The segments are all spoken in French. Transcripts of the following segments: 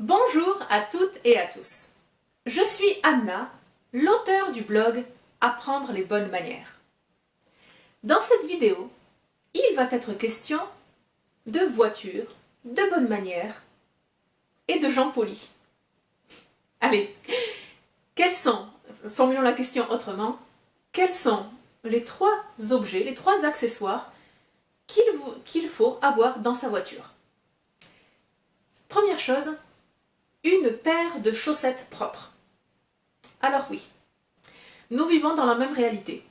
Bonjour à toutes et à tous. Je suis Anna, l'auteure du blog Apprendre les bonnes manières. Dans cette vidéo, il va être question de voitures, de bonnes manières et de gens polis. Allez, formulons la question autrement, quels sont les trois objets, les trois accessoires qu'il faut avoir dans sa voiture? Première chose, une paire de chaussettes propres. Alors oui, nous vivons dans la même réalité.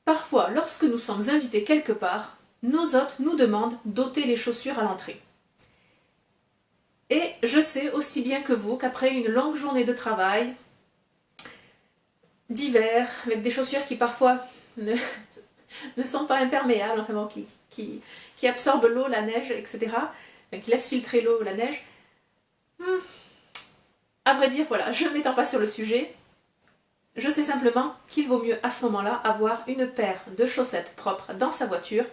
Parfois, lorsque nous sommes invités quelque part, nos hôtes nous demandent d'ôter les chaussures à l'entrée. Et je sais aussi bien que vous qu'après une longue journée de travail, d'hiver, avec des chaussures qui parfois ne sont pas imperméables, enfin bon, qui absorbent l'eau, la neige, etc., qui laissent filtrer l'eau, la neige, à vrai dire, voilà, je ne m'étends pas sur le sujet. Je sais simplement qu'il vaut mieux à ce moment-là avoir une paire de chaussettes propres dans sa voiture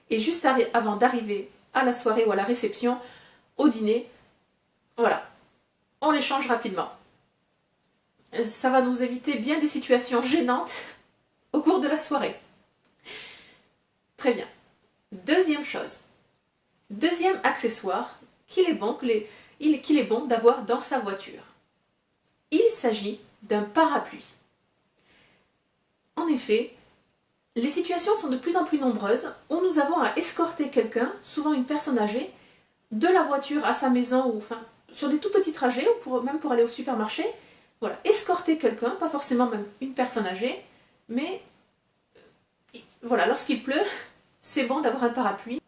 et juste avant d'arriver à la soirée ou à la réception, au dîner, voilà, on les change rapidement. Ça va nous éviter bien des situations gênantes au cours de la soirée. Très bien. Deuxième chose, deuxième accessoire qu'il est bon d'avoir dans sa voiture. Il s'agit d'un parapluie. En effet, les situations sont de plus en plus nombreuses où nous avons à escorter quelqu'un, souvent une personne âgée, de la voiture à sa maison ou enfin sur des tout petits trajets ou même pour aller au supermarché. Voilà, escorter quelqu'un, pas forcément même une personne âgée, mais voilà, lorsqu'il pleut, c'est bon d'avoir un parapluie.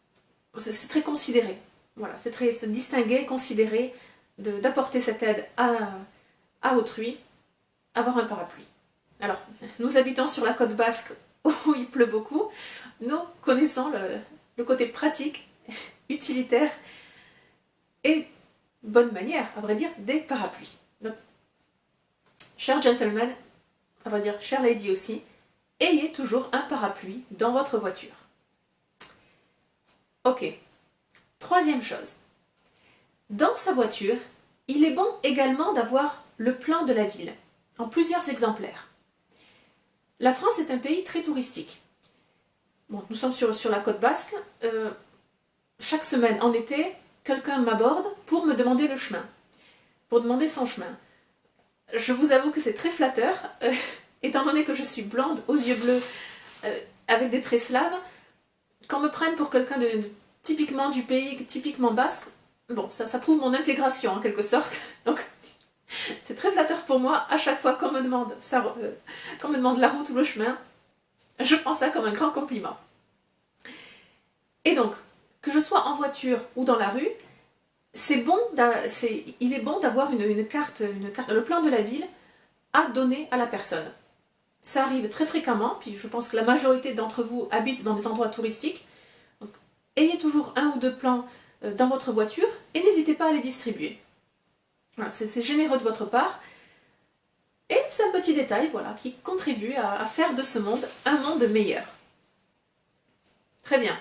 C'est très considéré. Voilà, c'est très distingué, considéré d'apporter cette aide à autrui, avoir un parapluie. Alors, nous habitons sur la côte basque où il pleut beaucoup, nous connaissons le côté pratique, utilitaire et bonne manière, à vrai dire, des parapluies. Donc, chers gentlemen, à vrai dire, chère lady aussi, ayez toujours un parapluie dans votre voiture. Ok, troisième chose. Dans sa voiture, il est bon également d'avoir le plan de la ville, en plusieurs exemplaires. La France est un pays très touristique. Bon, nous sommes sur la côte basque. Chaque semaine, en été, quelqu'un m'aborde pour me demander le chemin, pour demander son chemin. Je vous avoue que c'est très flatteur, étant donné que je suis blonde, aux yeux bleus, avec des traits slaves, qu'on me prenne pour quelqu'un typiquement du pays, typiquement basque, bon, ça prouve mon intégration en quelque sorte. Donc, c'est très flatteur pour moi, à chaque fois qu'on me demande la route ou le chemin, je prends ça comme un grand compliment. Et donc, que je sois en voiture ou dans la rue, il est bon d'avoir une carte, le plan de la ville à donner à la personne. Ça arrive très fréquemment, puis je pense que la majorité d'entre vous habitent dans des endroits touristiques. Donc, ayez toujours un ou deux plans dans votre voiture et n'hésitez pas à les distribuer. Voilà, c'est généreux de votre part. Et c'est un petit détail voilà, qui contribue à faire de ce monde un monde meilleur. Très bien.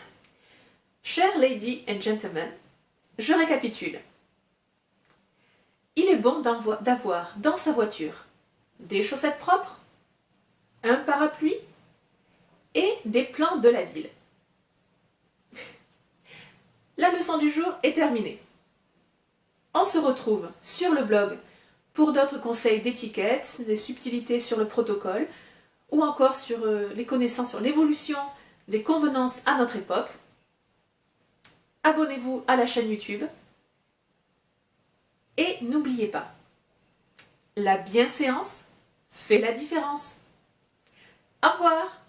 Chers ladies and gentlemen, je récapitule. Il est bon d'avoir dans sa voiture des chaussettes propres, un parapluie et des plans de la ville. La leçon du jour est terminée. On se retrouve sur le blog pour d'autres conseils d'étiquette, des subtilités sur le protocole ou encore sur les connaissances sur l'évolution des convenances à notre époque. Abonnez-vous à la chaîne YouTube et n'oubliez pas, la bienséance fait la différence. Au revoir!